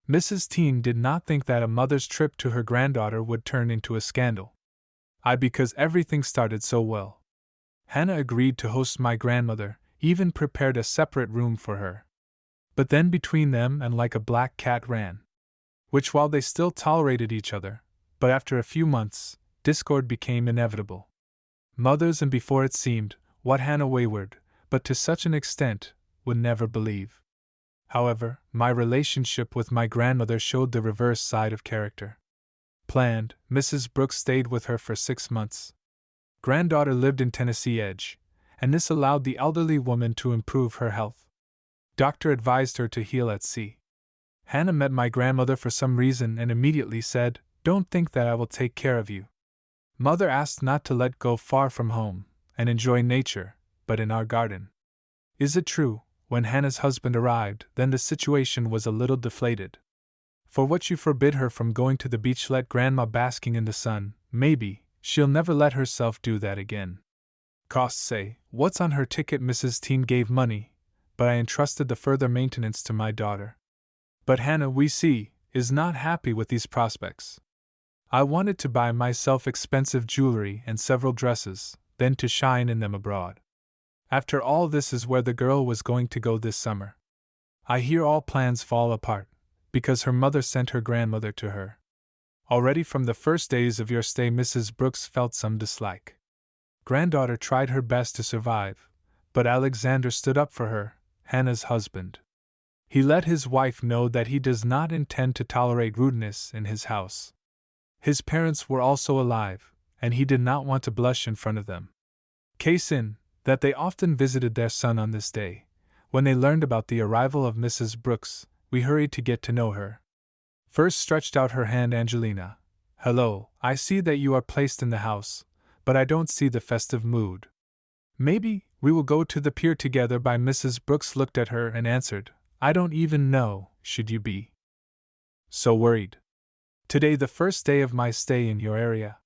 Mrs. Teen did not think that a mother's trip to her granddaughter would turn into a scandal. Because everything started so well. Hannah agreed to host my grandmother, even prepared a separate room for her. But then between them and like a black cat ran. Which while they still tolerated each other, but after a few months, discord became inevitable. Mothers and before it seemed, what Hannah wayward, but to such an extent, would never believe. However, my relationship with my grandmother showed the reverse side of character. Planned, Mrs. Brooks stayed with her for 6 months. Granddaughter lived in Tennessee Edge, and this allowed the elderly woman to improve her health. Doctor advised her to heal at sea. Hannah met my grandmother for some reason and immediately said, "Don't think that I will take care of you." Mother asked not to let go far from home and enjoy nature, but in our garden. Is it true, when Hannah's husband arrived, then the situation was a little deflated. For what you forbid her from going to the beach, let grandma basking in the sun, maybe, she'll never let herself do that again. Costs say, what's on her ticket? Mrs. Teen gave money, but I entrusted the further maintenance to my daughter. But Hannah, we see, is not happy with these prospects. I wanted to buy myself expensive jewelry and several dresses, then to shine in them abroad. After all, this is where the girl was going to go this summer. I hear all plans fall apart, because her mother sent her grandmother to her. Already from the first days of your stay, Mrs. Brooks felt some dislike. Granddaughter tried her best to survive, but Alexander stood up for her, Hannah's husband. He let his wife know that he does not intend to tolerate rudeness in his house. His parents were also alive, and he did not want to blush in front of them. Case in, that they often visited their son on this day. When they learned about the arrival of Mrs. Brooks, we hurried to get to know her. First stretched out her hand Angelina. "Hello, I see that you are placed in the house, but I don't see the festive mood. Maybe we will go to the pier together." By Mrs. Brooks looked at her and answered, "I don't even know, should you be so worried? Today the first day of my stay in your area.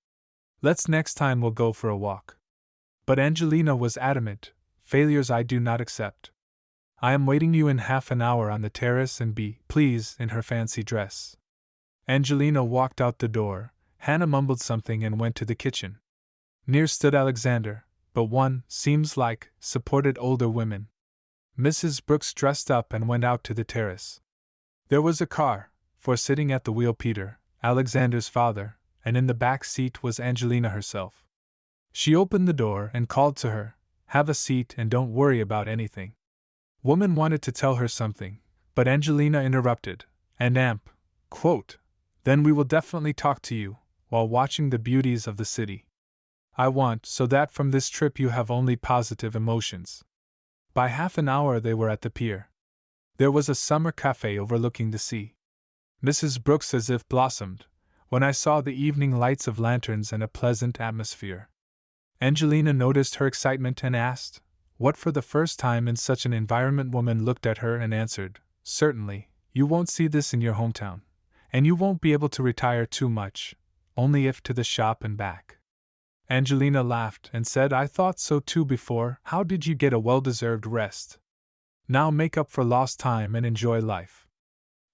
Let's next time we'll go for a walk." But Angelina was adamant, "Failures I do not accept. I am waiting you in half an hour on the terrace and be, please," in her fancy dress. Angelina walked out the door, Hannah mumbled something and went to the kitchen. Near stood Alexander, but one, seems like, supported older women. Mrs. Brooks dressed up and went out to the terrace. There was a car, for sitting at the wheel Peter, Alexander's father, and in the back seat was Angelina herself. She opened the door and called to her, "Have a seat and don't worry about anything." Woman wanted to tell her something, but Angelina interrupted, and quote, "Then we will definitely talk to you, while watching the beauties of the city. I want so that from this trip you have only positive emotions." By half an hour they were at the pier. There was a summer cafe overlooking the sea. Mrs. Brooks as if blossomed, when I saw the evening lights of lanterns and a pleasant atmosphere. Angelina noticed her excitement and asked, what for the first time in such an environment. Woman looked at her and answered, "Certainly, you won't see this in your hometown, and you won't be able to retire too much, only if to the shop and back." Angelina laughed and said, "I thought so too before. How did you get a well-deserved rest? Now make up for lost time and enjoy life."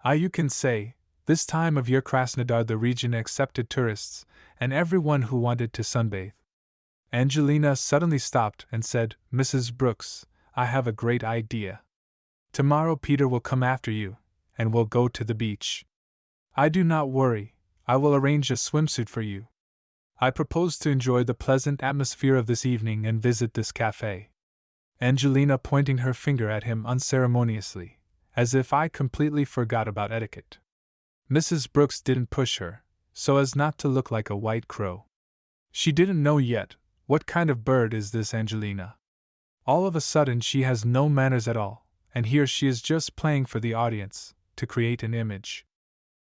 You can say, this time of year Krasnodar the region accepted tourists, and everyone who wanted to sunbathe. Angelina suddenly stopped and said, "Mrs. Brooks, I have a great idea. Tomorrow Peter will come after you, and we'll go to the beach. Do not worry, I will arrange a swimsuit for you. I propose to enjoy the pleasant atmosphere of this evening and visit this cafe." Angelina pointing her finger at him unceremoniously, as if I completely forgot about etiquette. Mrs. Brooks didn't push her, so as not to look like a white crow. She didn't know yet, what kind of bird is this Angelina? All of a sudden she has no manners at all, and here she is just playing for the audience, to create an image.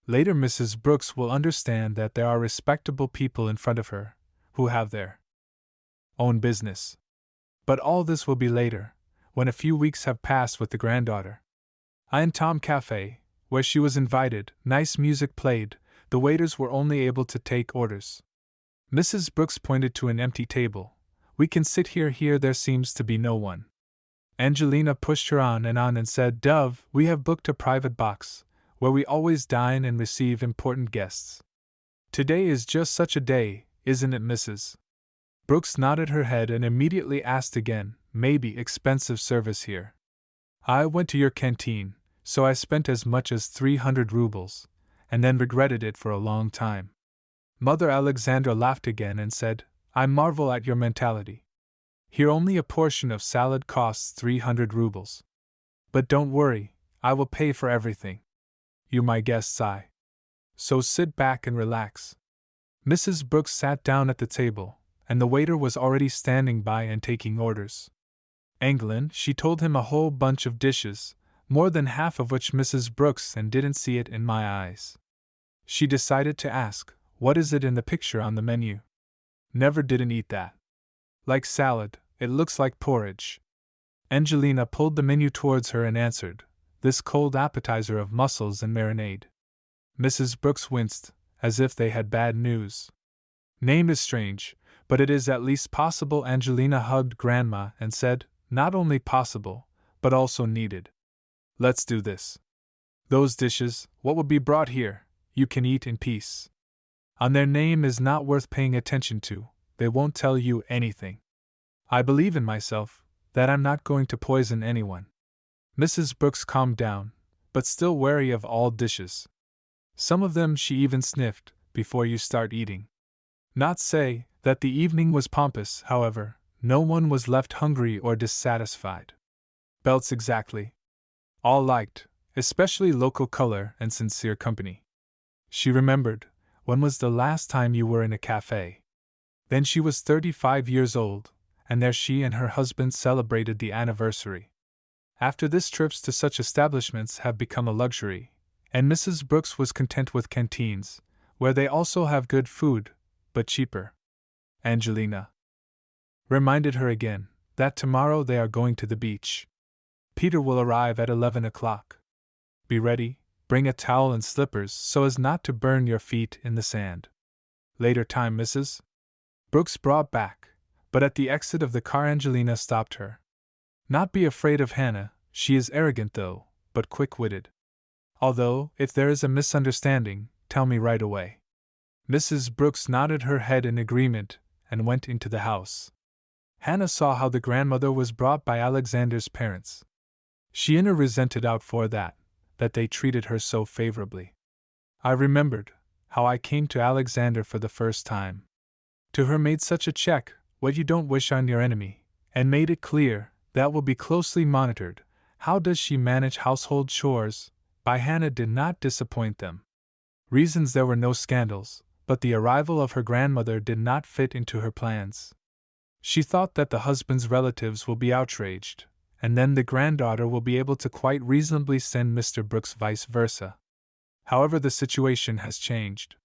Later Mrs. Brooks will understand that there are respectable people in front of her, who have their own business. But all this will be later, when a few weeks have passed with the granddaughter. In Tom Cafe, where she was invited, nice music played, the waiters were only able to take orders. Mrs. Brooks pointed to an empty table. "We can sit here, there seems to be no one." Angelina pushed her on and said, "Dove, we have booked a private box. where we always dine and receive important guests. Today is just such a day, isn't it, Mrs.? Brooks nodded her head and immediately asked again, maybe expensive service here. I went to your canteen, so I spent as much as 300 rubles, and then regretted it for a long time. Mother Alexandra laughed again and said, I marvel at your mentality. Here only a portion of salad costs 300 rubles. But don't worry, I will pay for everything. You my guests, So sit back and relax. Mrs. Brooks sat down at the table, and the waiter was already standing by and taking orders. Anglin, she told him a whole bunch of dishes, more than half of which Mrs. Brooks and didn't see it in my eyes. She decided to ask, what is it in the picture on the menu? Never didn't eat that. Like salad, it looks like porridge. Angelina pulled the menu towards her and answered, this cold appetizer of mussels and marinade. Mrs. Brooks winced, as if they had bad news. Name is strange, but it is at least possible. Angelina hugged Grandma and said, not only possible, but also needed. Let's do this. Those dishes, what will be brought here, you can eat in peace. On their name is not worth paying attention to, they won't tell you anything. I believe in myself, that I'm not going to poison anyone. Mrs. Brooks calmed down, but still wary of all dishes. Some of them she even sniffed, before you start eating. Not say that the evening was pompous, however, no one was left hungry or dissatisfied. Belts exactly. All liked, especially local color and sincere company. She remembered, when was the last time you were in a cafe? Then she was 35 years old, and there she and her husband celebrated the anniversary. After this, trips to such establishments have become a luxury, and Mrs. Brooks was content with canteens, where they also have good food, but cheaper. Angelina reminded her again that tomorrow they are going to the beach. Peter will arrive at 11 o'clock. Be ready, bring a towel and slippers so as not to burn your feet in the sand. Later time, Mrs. Brooks brought back, but at the exit of the car Angelina stopped her. Not be afraid of Hannah, she is arrogant though, but quick-witted. Although, if there is a misunderstanding, tell me right away. Mrs. Brooks nodded her head in agreement and went into the house. Hannah saw how the grandmother was brought by Alexander's parents. She inner resented out for that they treated her so favorably. I remembered how I came to Alexander for the first time. To her made such a check, what you don't wish on your enemy, and made it clear that will be closely monitored. How does she manage household chores? By Hannah did not disappoint them. Reasons there were no scandals, but the arrival of her grandmother did not fit into her plans. She thought that the husband's relatives will be outraged, and then the granddaughter will be able to quite reasonably send Mr. Brooks vice versa. However, the situation has changed.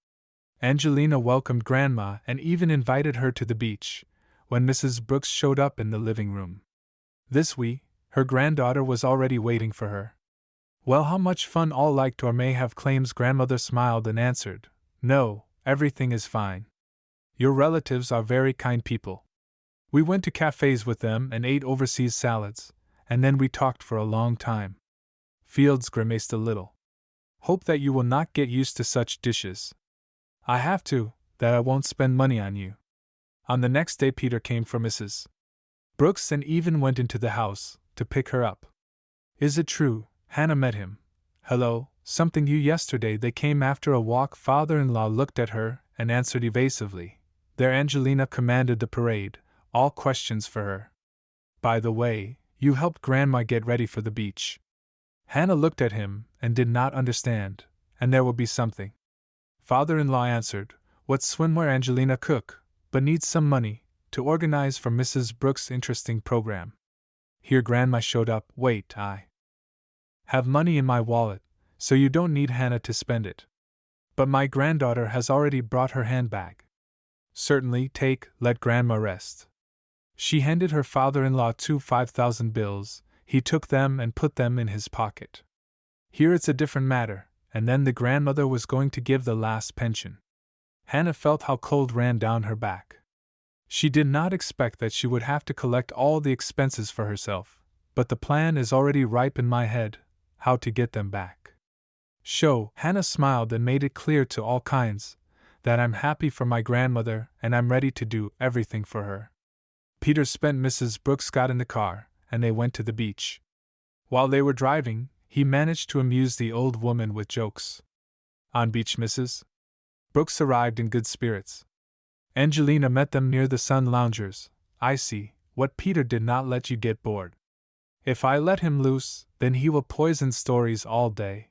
Angelina welcomed Grandma and even invited her to the beach, when Mrs. Brooks showed up in the living room. Her granddaughter was already waiting for her. Well, how much fun all liked or may have claims. Grandmother smiled and answered, no, everything is fine. Your relatives are very kind people. We went to cafes with them and ate overseas salads, and then we talked for a long time. Fields grimaced a little. Hope that you will not get used to such dishes. I have to, that I won't spend money on you. On the next day Peter came for Mrs. Brooks and even went into the house to pick her up. Is it true? Hannah met him. Hello, something you yesterday. They came after a walk. Father-in-law looked at her and answered evasively. There Angelina commanded the parade, all questions for her. By the way, you helped Grandma get ready for the beach. Hannah looked at him and did not understand, and there will be something. Father-in-law answered, what swimwear? Angelina cook, but needs some money to organize for Mrs. Brooks' interesting program. Here Grandma showed up. Wait, I have money in my wallet, so you don't need Hannah to spend it. But my granddaughter has already brought her handbag. Certainly, let Grandma rest. She handed her father-in-law 2 5,000 bills. He took them and put them in his pocket. Here it's a different matter, and then the grandmother was going to give the last pension. Hannah felt how cold ran down her back. She did not expect that she would have to collect all the expenses for herself, but the plan is already ripe in my head, how to get them back. show, Hannah smiled and made it clear to all kinds that I'm happy for my grandmother and I'm ready to do everything for her. Peter spent Mrs. Brooks got in the car, and they went to the beach. While they were driving, he managed to amuse the old woman with jokes. On beach, Mrs. Brooks arrived in good spirits. Angelina met them near the sun loungers. I see what Peter did not let you get bored. If I let him loose, then he will poison stories all day.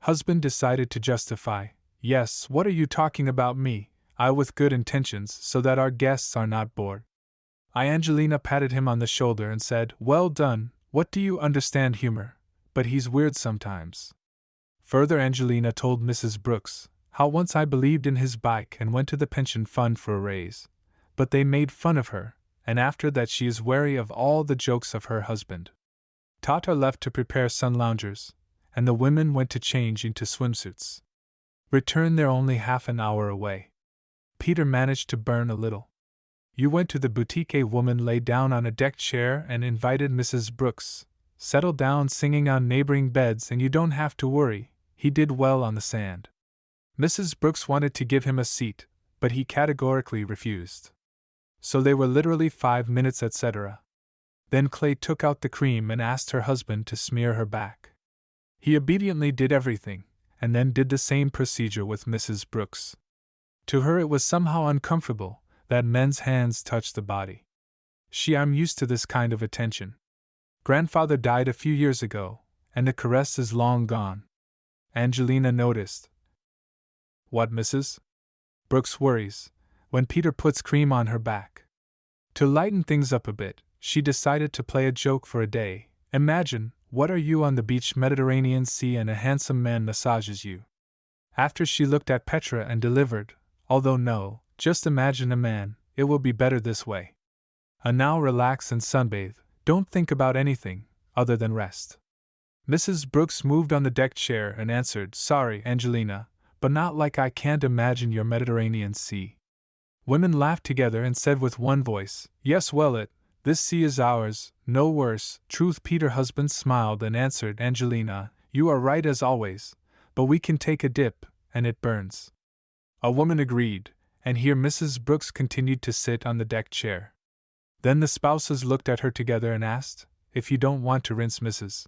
Husband decided to justify. Yes, what are you talking about me? I with good intentions so that our guests are not bored. Angelina patted him on the shoulder and said, well done, what do you understand humor? But he's weird sometimes. Further, Angelina told Mrs. Brooks how once I believed in his bike and went to the pension fund for a raise. But they made fun of her, and after that she is wary of all the jokes of her husband. Tata left to prepare sun loungers, and the women went to change into swimsuits. Returned there only half an hour away. Peter managed to burn a little. You went to the boutique. A woman lay down on a deck chair and invited Mrs. Brooks. Settle down singing on neighboring beds and you don't have to worry, he did well on the sand. Mrs. Brooks wanted to give him a seat, but he categorically refused. So they were literally 5 minutes, etc. Then Clay took out the cream and asked her husband to smear her back. He obediently did everything, and then did the same procedure with Mrs. Brooks. To her it was somehow uncomfortable that men's hands touched the body. I'm used to this kind of attention. Grandfather died a few years ago, and the caress is long gone. Angelina noticed. What, Mrs. Brooks worries when Peter puts cream on her back. To lighten things up a bit, she decided to play a joke for a day. Imagine, what are you on the beach, Mediterranean Sea, and a handsome man massages you. After she looked at Petra and delivered, although no, just imagine a man, it will be better this way. Now relax and sunbathe, don't think about anything other than rest. Mrs. Brooks moved on the deck chair and answered, sorry, Angelina, but not like I can't imagine your Mediterranean Sea. Women laughed together and said with one voice, yes, well this sea is ours, no worse. Truth. Peter husband smiled and answered, Angelina, you are right as always, but we can take a dip, and it burns. A woman agreed, and here Mrs. Brooks continued to sit on the deck chair. Then the spouses looked at her together and asked, if you don't want to rinse. Mrs.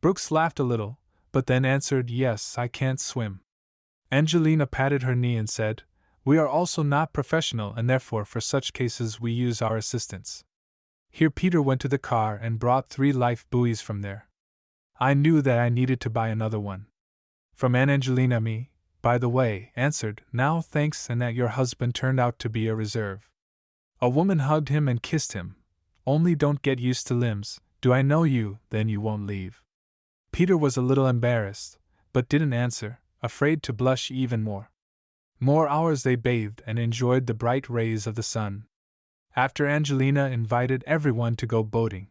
Brooks laughed a little, but then answered, yes, I can't swim. Angelina patted her knee and said, we are also not professional and therefore for such cases we use our assistants. Here Peter went to the car and brought 3 life buoys from there. I knew that I needed to buy another one. From Angelina. Me, by the way, answered, now thanks, and that your husband turned out to be a reserve. A woman hugged him and kissed him. Only don't get used to limbs, do I know you, then you won't leave. Peter was a little embarrassed, but didn't answer, afraid to blush even more. More hours they bathed and enjoyed the bright rays of the sun. After Angelina invited everyone to go boating.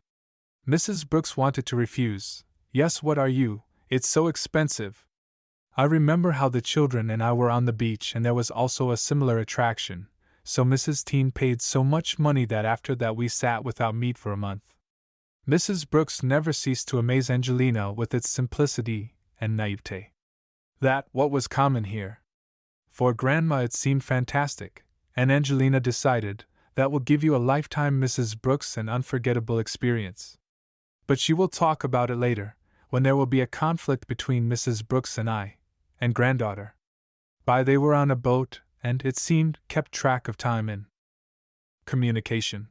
Mrs. Brooks wanted to refuse. Yes, what are you? It's so expensive. I remember how the children and I were on the beach and there was also a similar attraction, so Mrs. Teen paid so much money that after that we sat without meat for a month. Mrs. Brooks never ceased to amaze Angelina with its simplicity and naivete. That what was common here. For Grandma it seemed fantastic, and Angelina decided, that will give you a lifetime, Mrs. Brooks, an unforgettable experience. But she will talk about it later, when there will be a conflict between Mrs. Brooks and I, and Granddaughter. They were on a boat, and, it seemed, kept track of time in communication.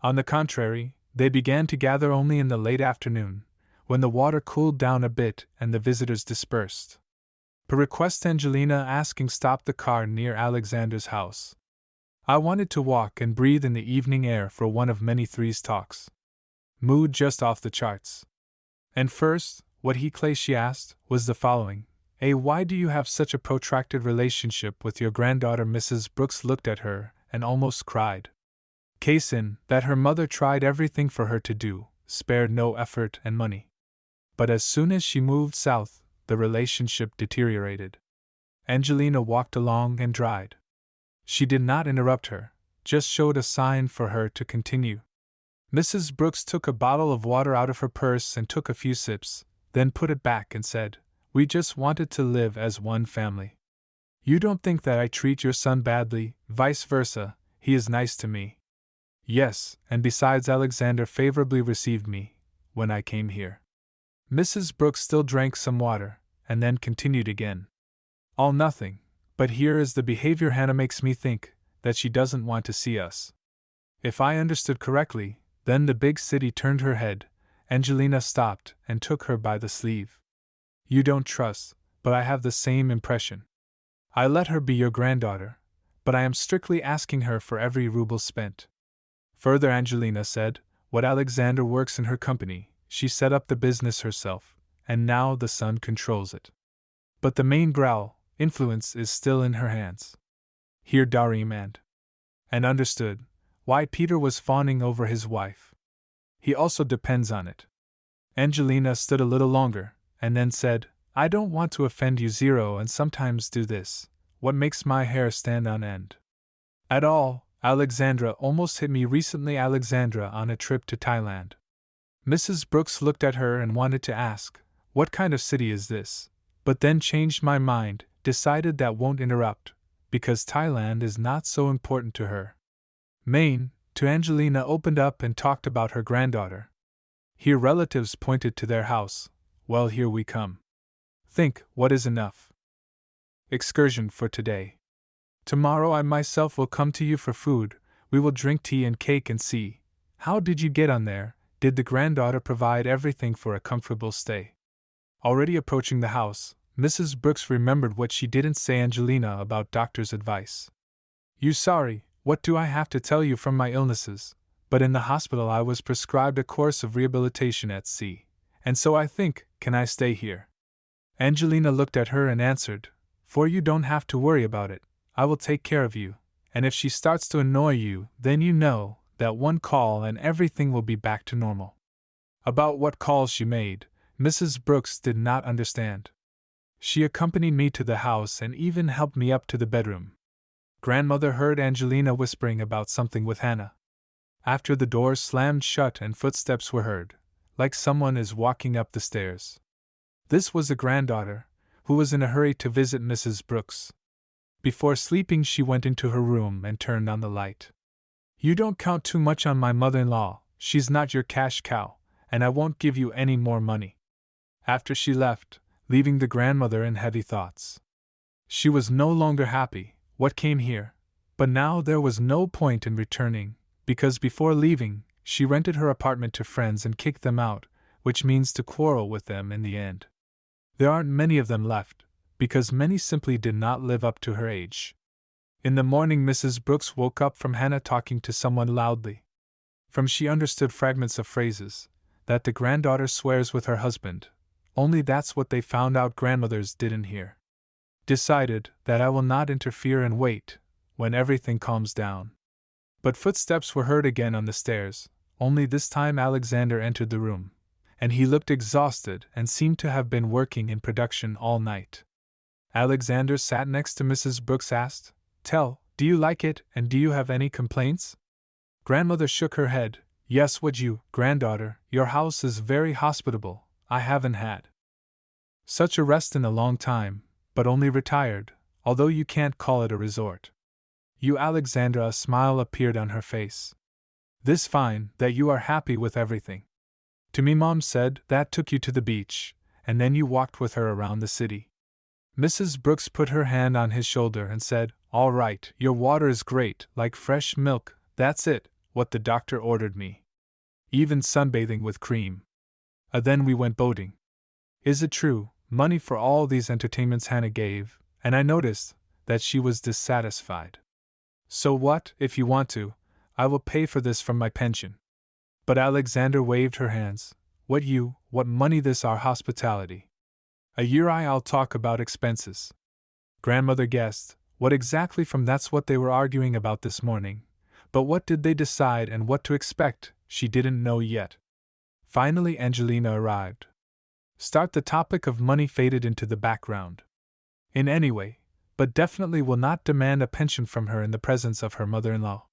On the contrary, they began to gather only in the late afternoon, when the water cooled down a bit and the visitors dispersed. Per request, Angelina asking stopped the car near Alexander's house. I wanted to walk and breathe in the evening air for one of many threes talks. Mood just off the charts. And first, what he Clay, she asked, was the following. Why do you have such a protracted relationship with your granddaughter? Mrs. Brooks looked at her and almost cried. Case in that her mother tried everything for her to do, spared no effort and money. But as soon as she moved south, the relationship deteriorated. Angelina walked along and dried. She did not interrupt her, just showed a sign for her to continue. Mrs. Brooks took a bottle of water out of her purse and took a few sips, then put it back and said, We just wanted to live as one family. You don't think that I treat your son badly, vice versa, he is nice to me. Yes, and besides, Alexander favorably received me when I came here. Mrs. Brooks still drank some water, and then continued again. All nothing, but here is the behavior Hannah makes me think that she doesn't want to see us. If I understood correctly, then the big city turned her head, Angelina stopped and took her by the sleeve. You don't trust, but I have the same impression. I let her be your granddaughter, but I am strictly asking her for every ruble spent. Further, Angelina said, what Alexander works in her company, she set up the business herself, and now the son controls it. But the main influence is still in her hands. Here Darim and understood why Peter was fawning over his wife. He also depends on it. Angelina stood a little longer, and then said, I don't want to offend you, Zero, and sometimes do this, what makes my hair stand on end. At all, Alexandra almost hit me recently. Alexandra on a trip to Thailand. Mrs. Brooks looked at her and wanted to ask, what kind of city is this? But then changed my mind, decided that won't interrupt, because Thailand is not so important to her. Maine, to Angelina, opened up and talked about her granddaughter. Here relatives pointed to their house. Well, here we come. Think, what is enough? Excursion for today. Tomorrow I myself will come to you for food, we will drink tea and cake and see. How did you get on there? Did the granddaughter provide everything for a comfortable stay? Already approaching the house, Mrs. Brooks remembered what she didn't say Angelina about doctor's advice. You sorry, what do I have to tell you from my illnesses? But in the hospital I was prescribed a course of rehabilitation at sea, and so I think, can I stay here? Angelina looked at her and answered, for you don't have to worry about it, I will take care of you, and if she starts to annoy you, then you know that one call and everything will be back to normal. About what calls she made, Mrs. Brooks did not understand. She accompanied me to the house and even helped me up to the bedroom. Grandmother heard Angelina whispering about something with Hannah. After the doors slammed shut and footsteps were heard, like someone is walking up the stairs. This was the granddaughter, who was in a hurry to visit Mrs. Brooks. Before sleeping she went into her room and turned on the light. You don't count too much on my mother-in-law, she's not your cash cow, and I won't give you any more money. After she left, leaving the grandmother in heavy thoughts. She was no longer happy, what came here, but now there was no point in returning, because before leaving, she rented her apartment to friends and kicked them out, which means to quarrel with them in the end. There aren't many of them left, because many simply did not live up to her age. In the morning Mrs. Brooks woke up from Hannah talking to someone loudly. From she understood fragments of phrases, that the granddaughter swears with her husband, only that's what they found out grandmothers didn't hear. Decided that I will not interfere and wait, when everything calms down. But footsteps were heard again on the stairs, only this time Alexander entered the room, and he looked exhausted and seemed to have been working in production all night. Alexander sat next to Mrs. Brooks, asked, Tell, do you like it, and do you have any complaints? Grandmother shook her head. Yes, would you, granddaughter, your house is very hospitable, I haven't had such a rest in a long time, but only retired, although you can't call it a resort. You, Alexandra, a smile appeared on her face. This fine, that you are happy with everything. To me Mom said that took you to the beach, and then you walked with her around the city. Mrs. Brooks put her hand on his shoulder and said, All right, your water is great, like fresh milk, that's it, what the doctor ordered me. Even sunbathing with cream. Then we went boating. Is it true, money for all these entertainments Hannah gave, and I noticed that she was dissatisfied. So what, if you want to, I will pay for this from my pension. But Alexander waved her hands. What money this our hospitality. A year I'll talk about expenses. Grandmother guessed, what exactly from that's what they were arguing about this morning, but what did they decide and what to expect, she didn't know yet. Finally Angelina arrived. Start the topic of money faded into the background. In any way, but definitely will not demand a pension from her in the presence of her mother-in-law.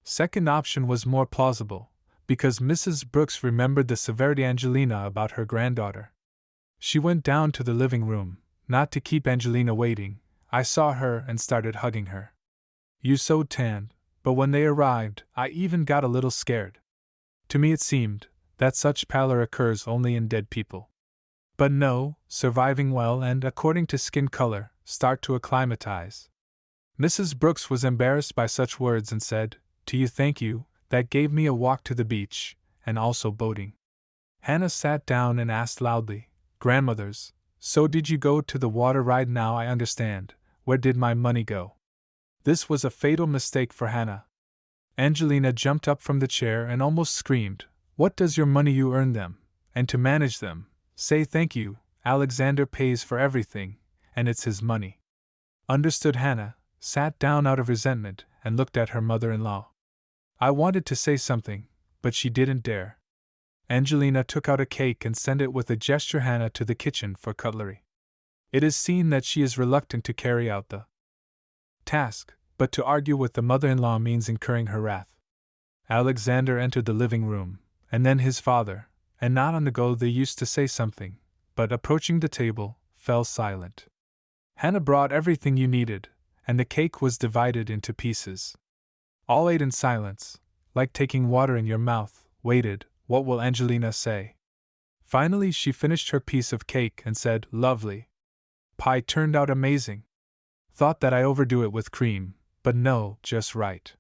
Second option was more plausible, because Mrs. Brooks remembered the severity Angelina about her granddaughter. She went down to the living room, not to keep Angelina waiting. I saw her and started hugging her. You so tanned, but when they arrived, I even got a little scared. To me it seemed that such pallor occurs only in dead people. But no, surviving well and, according to skin color, start to acclimatize. Mrs. Brooks was embarrassed by such words and said, "To you, thank you, that gave me a walk to the beach, and also boating." Hannah sat down and asked loudly, "Grandmothers, so did you go to the water ride? Now I understand. Where did my money go?" This was a fatal mistake for Hannah. Angelina jumped up from the chair and almost screamed, "What does your money? You earn them, and to manage them. Say thank you, Alexander pays for everything, and it's his money." Understood. Hannah sat down out of resentment and looked at her mother-in-law. I wanted to say something, but she didn't dare. Angelina took out a cake and sent it with a gesture Hannah to the kitchen for cutlery. It is seen that she is reluctant to carry out the task, but to argue with the mother-in-law means incurring her wrath. Alexander entered the living room, and then his father, and not on the go. They used to say something, but approaching the table, fell silent. Hannah brought everything you needed, and the cake was divided into pieces. All ate in silence, like taking water in your mouth, waited, what will Angelina say? Finally she finished her piece of cake and said, "Lovely. Pie turned out amazing. Thought that I overdo it with cream, but no, just right."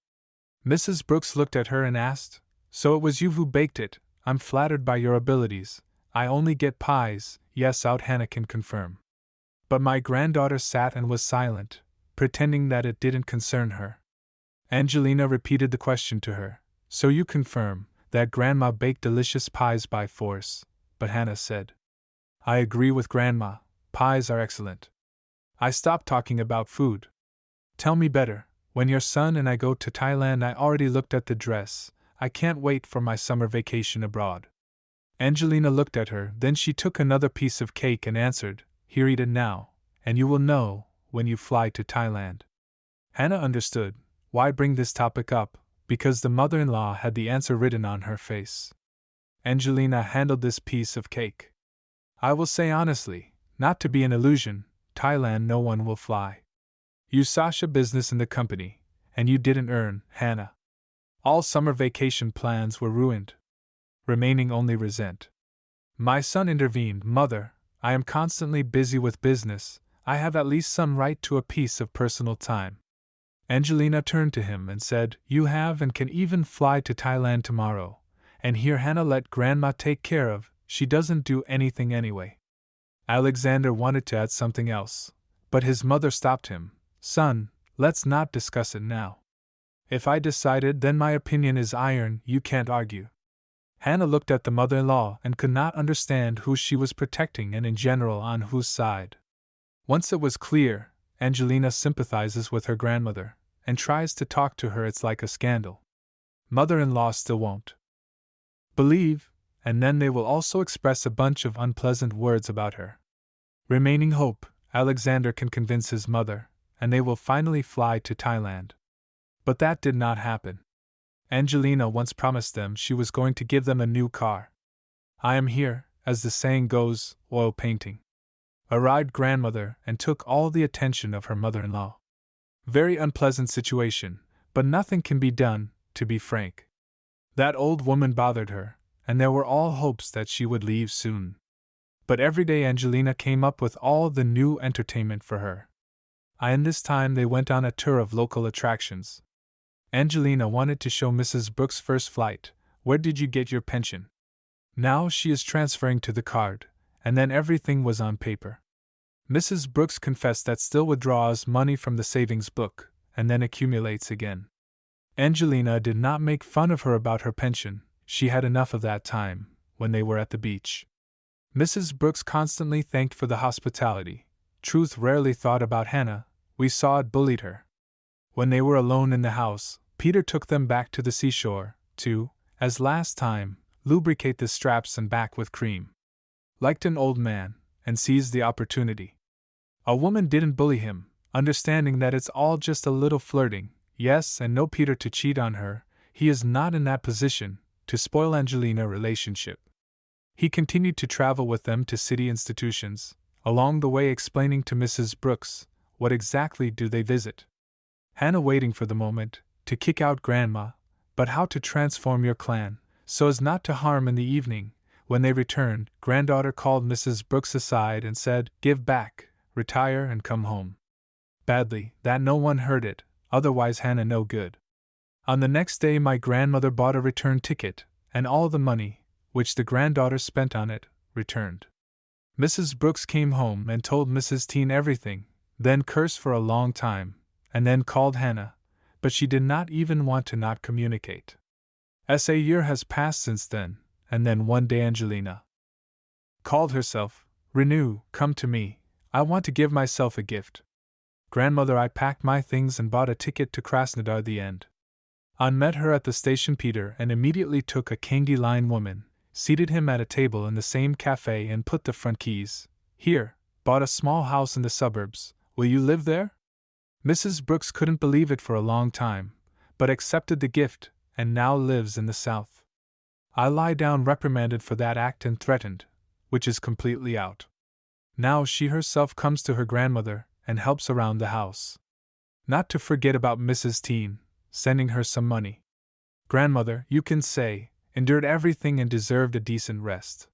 Mrs. Brooks looked at her and asked, "So it was you who baked it? I'm flattered by your abilities. I only get pies." "Yes," out Hannah can confirm. But my granddaughter sat and was silent, pretending that it didn't concern her. Angelina repeated the question to her, "So you confirm that Grandma baked delicious pies by force?" But Hannah said, "I agree with Grandma, pies are excellent. I stopped talking about food. Tell me better, when your son and I go to Thailand. I already looked at the dress, I can't wait for my summer vacation abroad." Angelina looked at her, then she took another piece of cake and answered, "Here, eat it now, and you will know when you fly to Thailand." Hannah understood. Why bring this topic up? Because the mother-in-law had the answer written on her face. Angelina handled this piece of cake. "I will say honestly, not to be an illusion, Thailand no one will fly. You Sasha business in the company, and you didn't earn, Hannah. All summer vacation plans were ruined. Remaining only resent." My son intervened, "Mother, I am constantly busy with business, I have at least some right to a piece of personal time." Angelina turned to him and said, "You have and can even fly to Thailand tomorrow, and here Hannah let Grandma take care of, she doesn't do anything anyway." Alexander wanted to add something else, but his mother stopped him. "Son, let's not discuss it now. If I decided, then my opinion is iron, you can't argue." Hannah looked at the mother-in-law and could not understand who she was protecting and in general on whose side. Once it was clear, Angelina sympathizes with her grandmother, and tries to talk to her. It's like a scandal. Mother-in-law still won't believe, and then they will also express a bunch of unpleasant words about her. Remaining hope, Alexander can convince his mother, and they will finally fly to Thailand. But that did not happen. Angelina once promised them she was going to give them a new car. I am here, as the saying goes, oil painting. Arrived grandmother and took all the attention of her mother-in-law. Very unpleasant situation, but nothing can be done, to be frank. That old woman bothered her, and there were all hopes that she would leave soon. But every day Angelina came up with all the new entertainment for her. And this time they went on a tour of local attractions. Angelina wanted to show Mrs. Brooks' first flight. Where did you get your pension? Now she is transferring to the card, and then everything was on paper. Mrs. Brooks confessed that still withdraws money from the savings book, and then accumulates again. Angelina did not make fun of her about her pension, she had enough of that time, when they were at the beach. Mrs. Brooks constantly thanked for the hospitality. Truth rarely thought about Hannah, we saw it bullied her. When they were alone in the house, Peter took them back to the seashore, to, as last time, lubricate the straps and back with cream. Liked an old man, and seized the opportunity. A woman didn't bully him, understanding that it's all just a little flirting, yes, and no Peter to cheat on her, he is not in that position, to spoil Angelina relationship. He continued to travel with them to city institutions, along the way explaining to Mrs. Brooks, what exactly do they visit? Hannah waiting for the moment to kick out Grandma, but how to transform your clan, so as not to harm in the evening. When they returned, Granddaughter called Mrs. Brooks aside and said, "Give back, retire and come home." Badly, that no one heard it, otherwise Hannah no good. On the next day my grandmother bought a return ticket, and all the money, which the granddaughter spent on it, returned. Mrs. Brooks came home and told Mrs. Teen everything, then cursed for a long time, and then called Hannah, but she did not even want to not communicate. A year has passed since then, and then one day Angelina called herself, "Renew, come to me, I want to give myself a gift." Grandmother, I packed my things and bought a ticket to Krasnodar the end. On met her at the station Peter and immediately took a Kangi line woman, seated him at a table in the same cafe and put the front keys. "Here, bought a small house in the suburbs, will you live there?" Mrs. Brooks couldn't believe it for a long time, but accepted the gift, and now lives in the south. I lie down reprimanded for that act and threatened, which is completely out. Now she herself comes to her grandmother and helps around the house. Not to forget about Mrs. Teen, sending her some money. Grandmother, you can say, endured everything and deserved a decent rest.